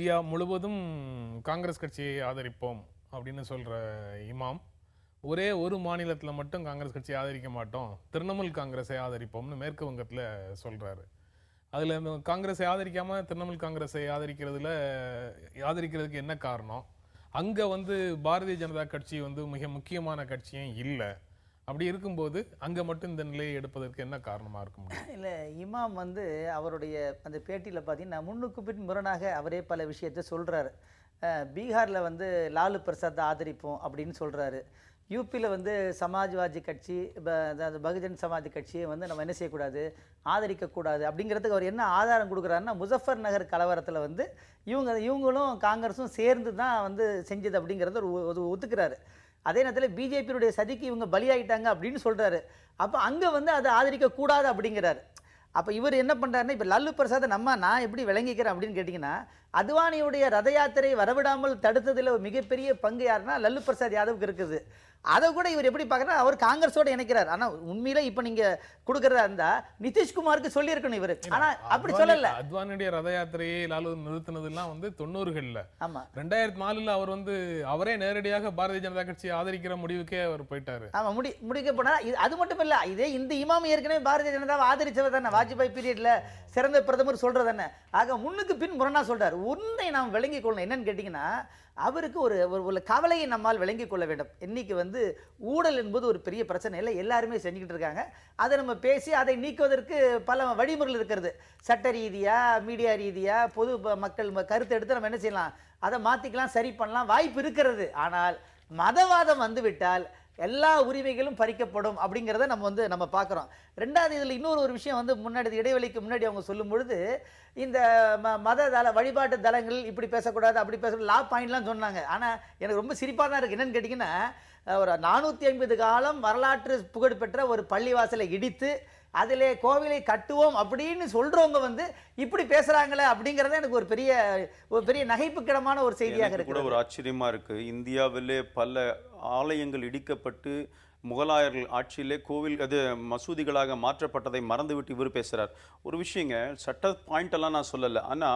India முழுவதும் காங்கிரஸ் கட்சியை ஆதரிப்போம் அப்படின்னு சொல்ற இமாம் ஒரே ஒரு மாநிலத்துல மட்டும் காங்கிரஸ் கட்சியை ஆதரிக்க மாட்டோம், திரிணாமுல் காங்கிரஸை ஆதரிப்போம்னு மேற்கு வங்கத்துல சொல்றாரு. அதுல காங்கிரஸை ஆதரிக்காம திரிணாமுல் காங்கிரஸை ஆதரிக்கிறதுக்கு என்ன காரணம்? அங்க பாரதிய ஜனதா கட்சி மிக முக்கியமான கட்சியும் இல்லை. அப்படி இருக்கும்போது அங்க மட்டும் இந்த நிலையை எடுப்பதற்கு என்ன காரணமா இருக்க முடியும்? இல்லை, இமாம் அவருடைய அந்த பேட்டியில் பார்த்தீங்கன்னா முன்னுக்கு பின் முரணாக அவரே பல விஷயத்த சொல்கிறாரு. பீகாரில் லாலு பிரசாத் ஆதரிப்போம் அப்படின்னு சொல்கிறாரு. யூபியில் சமாஜ்வாதி கட்சி, அதாவது பகுஜன் சமாஜ் கட்சியை நம்ம என்ன செய்யக்கூடாது, ஆதரிக்கக்கூடாது அப்படிங்கிறதுக்கு அவர் என்ன ஆதாரம் கொடுக்குறாருன்னா, முசஃபர் நகர் கலவரத்தில் இவங்களும் காங்கிரஸும் சேர்ந்து தான் செஞ்சது அப்படிங்கிறத ஒரு ஒத்துக்கிறாரு. அதே நேரத்தில் பிஜேபியுடைய சதிக்கு இவங்க பலியாயிட்டாங்க அப்படின்னு சொல்கிறாரு. அப்போ அங்கே அதை ஆதரிக்கக்கூடாது அப்படிங்கிறாரு. அப்போ இவர் என்ன பண்ணுறாருன்னா, இப்போ லல்லு பிரசாத் நான் எப்படி விளங்கிக்கிறேன் அப்படின்னு கேட்டிங்கன்னா, அத்வானியுடைய ரத யாத்திரை வரவிடாமல் தடுத்ததில் ஒரு மிகப்பெரிய பங்கு யாருன்னா லல்லு பிரசாத் யாதவுக்கு இருக்குது. அதை கூட இவர் எப்படி பார்க்குறா, அவர் காங்கிரஸோடு இணைக்கிறார். ஆனால் உண்மையில இப்போ நீங்கள் கொடுக்குறதா இருந்தால் நிதிஷ்குமாருக்கு சொல்லியிருக்கணும் இவர். ஆனால் அப்படி சொல்லலை. அத்வானியுடைய ரத யாத்திரையை லாலு நிறுத்தினதுலாம் 90களில். ஆமாம், 2004 அவர் அவரே நேரடியாக பாரதிய ஜனதா கட்சியை ஆதரிக்கிற முடிவுக்கே அவர் போயிட்டாரு. ஆமாம், முடிக்க போனால் அது மட்டும் இல்லை, இதே இந்த இமாம் ஏற்கனவே பாரதிய ஜனதாவை ஆதரிச்சவர் தானே, வாஜ்பாய் பீரியட்ல சிறந்த பிரதமர் சொல்றது தானே. ஆக முன்னுக்கு பின் முரணா சொல்றாரு. ஒன்றை நாம் விளங்கிக் கொள்ளணும், என்னன்னு கேட்டீங்கன்னா, அவருக்கு ஒரு கவலையை நம்மால் விளங்கிக் கொள்ள வேண்டும். இன்னைக்கு ஊழல் என்பது ஒரு பெரிய பிரச்சனை இல்லை, எல்லாருமே செஞ்சுக்கிட்டு இருக்காங்க. அதை நம்ம பேசி அதை நீக்குவதற்கு பல வழிமுறைகள் இருக்கிறது. சட்ட ரீதியா, மீடியா ரீதியா, பொது மக்கள் கருத்து எடுத்து நம்ம என்ன செய்யலாம், அதை மாத்திக்கலாம், சரி பண்ணலாம், வாய்ப்பு இருக்கிறது. ஆனால் மதவாதம் வந்துவிட்டால் எல்லா உரிமைகளும் பறிக்கப்படும் அப்படிங்கிறத நம்ம பார்க்குறோம். ரெண்டாவது இதில் இன்னொரு விஷயம் முன்னாடி இடைவெளிக்கு முன்னாடி அவங்க சொல்லும் பொழுது, இந்த வழிபாட்டு தலங்கள் இப்படி பேசக்கூடாது, அப்படி பேசக்கூடாது, லா பாயிண்ட்லாம் சொன்னாங்க. ஆனால் எனக்கு ரொம்ப சிரிப்பாக தான் இருக்குது. என்னன்னு கேட்டிங்கன்னா, ஒரு 450 காலம் வரலாற்று புகழ்பெற்ற ஒரு பள்ளிவாசலை இடித்து அதிலே கோவிலை கட்டுவோம் அப்படின்னு சொல்றவங்க இப்படி பேசுறாங்களே அப்படிங்கறத எனக்கு ஒரு பெரிய நகைப்புக்கிடமான ஒரு செய்தியாக இருக்கு. கூட ஒரு ஆச்சரியமா இருக்கு. இந்தியாவிலே பல ஆலயங்கள் இடிக்கப்பட்டு முகலாயர்கள் ஆட்சியிலே கோவில் அது மசூதிகளாக மாற்றப்பட்டதை மறந்துவிட்டு இவர் பேசுறார். ஒரு விஷயங்க, சட்ட பாயிண்ட் எல்லாம் நான் சொல்லலை, ஆனா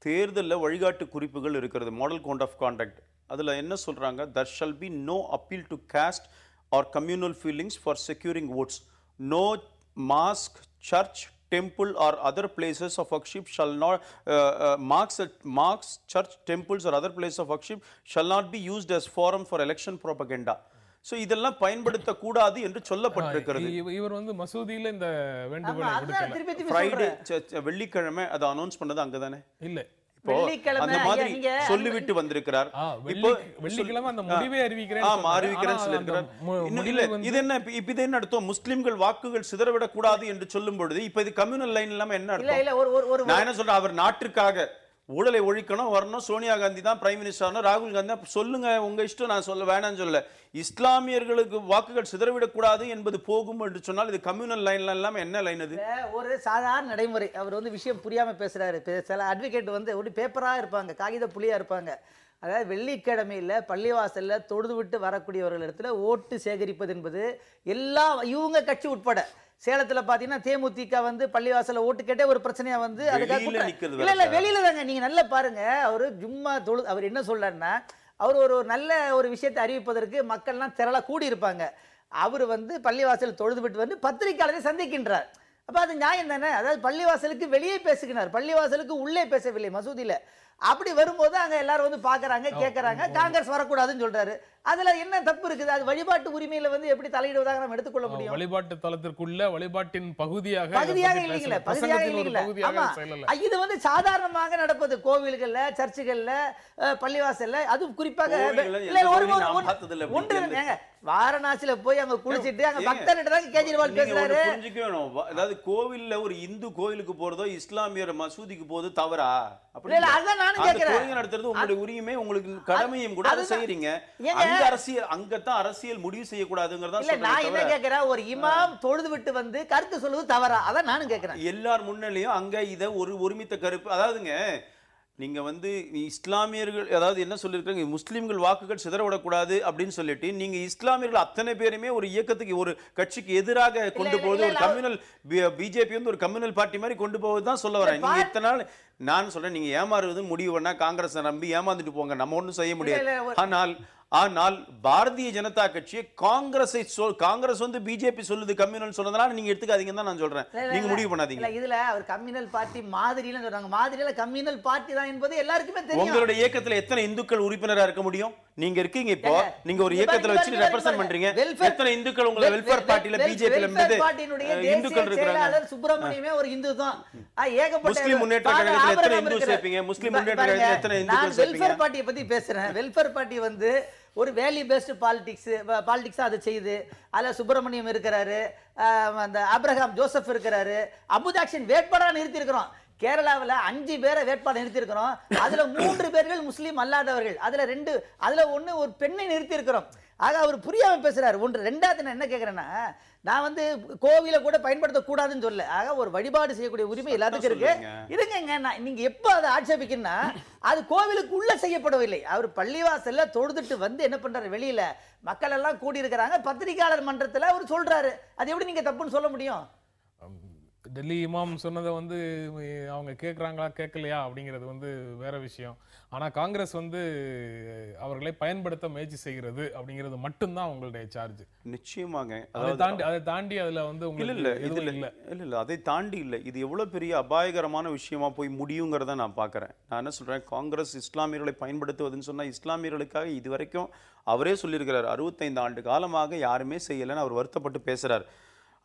தேர்தலில் வழிகாட்டு குறிப்புகள் இருக்கிறது, மாடல் கோட் ஆஃப் கான்டக்ட். அதுல என்ன சொல்றாங்க, there shall be no appeal to caste or communal feelings for securing votes. No mosque, church, temple or other places of worship shall not mosques, church, temples or other places of worship shall not be used as forum for election propaganda. So இதெல்லாம் பயன்படுத்த கூடாது என்று சொல்லப்பட்டிருக்கிறது. இவர் மசூதியில இந்த வேண்டுகோளை விடுக்கல. Friday வெள்ளிக்கிழமை அதை அனௌன்ஸ் பண்ணது அங்கதானே இல்ல, அந்த மாதிரி சொல்லிவிட்டு வந்திருக்கிறார். வெள்ளிக்கிழமை அந்த முடிவை அறிவிக்கிறேன் சொல்லியிருக்கிறார். இது என்ன அர்த்தம், முஸ்லிம்கள் வாக்குகள் சிதறவிடக் கூடாது என்று சொல்லும் பொழுது இப்ப இது கம்யூனல் லைன் இல்லாம என்ன அர்த்தம்? நான் என்ன சொல்றேன், அவர் நாட்டிற்காக ஊழலை ஒழிக்கணும், வரணும், சோனியா காந்தி தான் பிரைம் மினிஸ்டர், ராகுல் காந்தி சொல்லுங்க, உங்க இஷ்டம், நான் சொல்ல வேணாம்னு சொல்ல. இஸ்லாமியர்களுக்கு வாக்குகள் சிதறவிடக்கூடாது என்பது போகும் என்று சொன்னால் இது கம்யூனல் லைன்ல இல்லாம என்ன லைன்? அது ஒரு சாதாரண நடைமுறை. அவர் விஷயம் புரியாம பேசுறாரு. சில அட்வொகேட் ஒரு பேப்பரா இருப்பாங்க, காகித புலியா இருப்பாங்க. அதாவது வெள்ளிக்கிழமையில் பள்ளிவாசலில் தொழுது விட்டு வரக்கூடியவர்கள் இடத்துல ஓட்டு சேகரிப்பது என்பது எல்லா இவங்க கட்சி உட்பட, சேலத்துல பாத்தீங்கன்னா தேமுதிக பள்ளிவாசல ஓட்டு கேட்டே ஒரு பிரச்சனையா இல்ல வெளியில தாங்க. நீங்க நல்லா பாருங்க, அவரு ஜும்மா அவர் என்ன சொல்றாருன்னா, அவர் ஒரு நல்ல ஒரு விஷயத்தை அறிவிப்பதற்கு மக்கள்லாம் திரள கூடி இருப்பாங்க. அவர் பள்ளிவாசல் தொழுது விட்டு பத்திரிகையாளரை சந்திக்கின்றார். அப்ப அது நியாயம் தானே? அதாவது பள்ளிவாசலுக்கு வெளியே பேசுகிறார், பள்ளிவாசலுக்கு உள்ளே பேசவில்லை, மசூதியில. அப்படி வரும்போது அங்க எல்லாரும் பாக்குறாங்க, கேட்கறாங்க, காங்கிரஸ் வரக்கூடாதுன்னு சொல்றாரு. அதுல என்ன தப்பு இருக்குது? அது வழிபாட்டு உரிமையில எப்படி தலையிடுவதாக நம்ம எடுத்துக்கொள்ள முடியும்? வழிபாட்டு தலத்திற்குள்ள வழிபாட்டின் பகுதியாக இல்லைங்களா, இது சாதாரணமாக நடப்பது கோவில்கள்ல, சர்ச்சுகள்ல, பள்ளிவாசல்ல. அது குறிப்பாக ஒன்று வாரணாசியில போய் அங்க குளிச்சிட்டு அங்க பக்தர்கிட்ட தான் கேஜ்ரிவால் பேசுறாரு. புரிஞ்சுக்கணும், அதாவது கோவில்ல ஒரு இந்து கோவிலுக்கு போறதோ இஸ்லாமியர் மசூதிக்கு போறது தவறா? அப்படி அதான் நானும் கேக்குறேன். நடத்துறது உங்களுடைய உரிமை, உங்களுக்கு கடமையும் கூட அதை செய்யறீங்க. அங்க அரசியல், அங்கதான் அரசியல் முடிவு செய்யக்கூடாதுங்கிறதா சொல்றேன். நான் என்ன கேக்குறேன், ஒரு இமாம் தொழுது விட்டு கருத்து சொல்வது தவறா? அதான் நானும் கேக்குறேன். எல்லார் முன்னிலையும் அங்க இத ஒரு ஒருமித்த கருப்பு, அதாவதுங்க நீங்க வந்து இஸ்லாமியர்கள் அதாவது என்ன சொல்லியிருக்காங்க, முஸ்லிம்கள் வாக்குகள் சிதறவிடக்கூடாது அப்படின்னு சொல்லிட்டு நீங்க இஸ்லாமியர்கள் அத்தனை பேருமே ஒரு இயக்கத்துக்கு ஒரு கட்சிக்கு எதிராக கொண்டு இல்ல, போவது இல்ல, ஒரு கம்யூனல் பிஜேபி வந்து ஒரு கம்யூனல் பார்ட்டி மாதிரி கொண்டு போவது தான் சொல்ல வரேன். நீங்க இத்தனை நாள் நான் சொல்றேன், நீங்க ஏமாறுவது முடிவு பண்ணா காங்கிரஸை நம்பி ஏமாந்துட்டு போங்க, நம்ம ஒன்றும் செய்ய முடியாது. இல்ல, ஆனால் பாரதிய ஜனதா கட்சியை காங்கிரஸ் வந்து பிஜேபி சொல்லுது கம்யூனல் சொன்னதுனால நீங்க எடுத்துக்காதீங்கன்னு தான் நான் சொல்றேன். நீங்க முடிவு பண்ணாதீங்க. இல்ல, இதுல அவர் கம்யூனல் பார்ட்டி மாதிரில சொல்றாங்க. மாதிரில கம்யூனல் பார்ட்டி தான் என்பது எல்லாருக்குமே தெரியும். உங்களுடைய இயக்கத்துல எத்தனை இந்துக்கள் உறுப்பினரா இருக்க முடியும்? நீங்க இருக்கீங்க இப்போ, நீங்க ஒரு இயக்கத்துல வச்சு ரெப்ரசன்ட் பண்றீங்க. எத்தனை இந்துக்கள் உங்க வெல்ஃபேர் பார்ட்டில பிஜேபில இருந்து இந்துக்கள் இருக்காங்க? சுப்பிரமணியமே ஒரு இந்து தான். ஏகப்பட்ட முஸ்லிம் முன்னேற்ற கழகத்துல எத்தனை இந்து சேர்ப்பீங்க? முஸ்லிம் முன்னேற்ற கழகத்துல எத்தனை இந்துக்கள் சேர்ப்பீங்க? வெல்ஃபேர் பார்ட்டியை பத்தி பேசுறேன். வெல்ஃபேர் பார்ட்டி வந்து ஒரு வேல்யூ பேஸ்டு பாலிடிக்ஸா அதை செய்யுது. அதுல சுப்பிரமணியம் இருக்கிறாரு, அந்த ஆபிரகாம் ஜோசப் இருக்கிறாரு. அபுதாக்ஷன் வேட்பாளராக நிறுத்தி இருக்கிறோம். கேரளாவில் 5 பேரை வேட்பாளர் நிறுத்தியிருக்கிறோம். அதுல 3 பேர்கள் முஸ்லீம் அல்லாதவர்கள், அதுல ஒண்ணு ஒரு பெண்ணை நிறுத்தி இருக்கிறோம். ஆக அவர் புரியாம பேசுறாரு. ரெண்டாவது நான் என்ன கேட்கிறேன்னா, நான் வந்து கோவில கூட பயன்படுத்தக்கூடாதுன்னு சொல்ல. ஆக ஒரு வழிபாடு செய்யக்கூடிய உரிமை எல்லாத்துக்கும் இருக்கு. இருங்க, நீங்க எப்ப அதை ஆட்சேபிக்கணும்னா, அது கோவிலுக்கு உள்ள செய்யப்படவில்லை. அவர் பள்ளிவாசல்ல தொழுதுட்டு வந்து என்ன பண்றாரு, வெளியில மக்கள் எல்லாம் கூடி இருக்கிறாங்க, பத்திரிகையாளர் மன்றத்துல அவர் சொல்றாரு. அது எப்படி நீங்க தப்புன்னு சொல்ல முடியும்? டெல்லி இமாம் சொன்னதை வந்து அவங்க கேட்குறாங்களா கேட்கலையா அப்படிங்கிறது வந்து வேற விஷயம். ஆனால் காங்கிரஸ் வந்து அவர்களை பயன்படுத்த முயற்சி செய்கிறது அப்படிங்கிறது மட்டும்தான் அவங்களுடைய சார்ஜ். நிச்சயமாங்க. அதை தாண்டி அதுல வந்து இல்ல அதை தாண்டி இல்லை. இது எவ்வளவு பெரிய அபாயகரமான விஷயமா போய் முடியுங்கிறத நான் பார்க்குறேன். நான் என்ன சொல்றேன், காங்கிரஸ் இஸ்லாமியர்களை பயன்படுத்துவதுன்னு சொன்னா இஸ்லாமியர்களுக்காக இது வரைக்கும் அவரே சொல்லியிருக்கிறார், 65 ஆண்டு காலமாக யாருமே செய்யலைன்னு அவர் வருத்தப்பட்டு பேசுறாரு.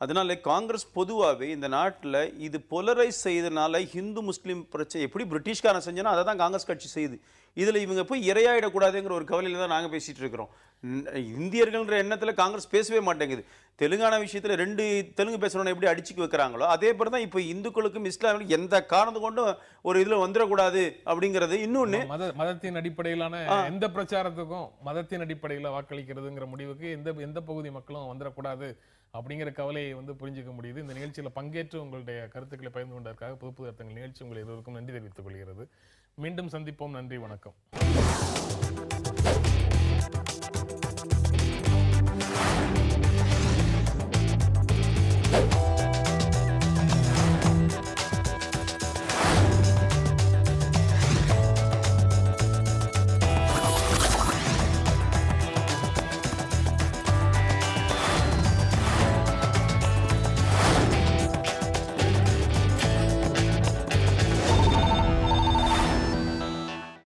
அதனால காங்கிரஸ் பொதுவாகவே இந்த நாட்டில் இது பொலரைஸ் செய்தனால ஹிந்து முஸ்லீம் பிரச்சனை எப்படி பிரிட்டிஷ்காரன் செஞ்சோன்னா அதை தான் காங்கிரஸ் கட்சி செய்யுது. இதில் இவங்க போய் இரையாயிடக்கூடாதுங்கிற ஒரு கவலையில் தான் நாங்கள் பேசிகிட்டு இருக்கிறோம். இந்தியர்கள்ன்ற எண்ணத்தில் காங்கிரஸ் பேசவே மாட்டேங்குது. தெலுங்கானா விஷயத்தில் 2 தெலுங்கு பேசுகிறவனை எப்படி அடிச்சுக்கு வைக்கிறாங்களோ அதே மாதிரி தான் இப்போ இந்துக்களுக்கும் இஸ்லாமியர்களுக்கும் எந்த காரணத்து கொண்டும் ஒரு இதில் வந்துடக்கூடாது அப்படிங்கிறது. இன்னொன்று மதத்தின் அடிப்படையிலான எந்த பிரச்சாரத்துக்கும் மதத்தின் அடிப்படையில் வாக்களிக்கிறதுங்கிற முடிவுக்கு எந்த பகுதி மக்களும் வந்துடக்கூடாது அப்படிங்கிற கவலையை வந்து புரிஞ்சுக்க முடியுது. இந்த நிகழ்ச்சியில் பங்கேற்று உங்களுடைய கருத்துக்களை பகிர்ந்து கொண்டதற்காக புது புது அர்த்தங்கள் நிகழ்ச்சி உங்களை எல்லோருக்கும் நன்றி தெரிவித்துக் கொள்கிறது. மீண்டும் சந்திப்போம். நன்றி, வணக்கம்.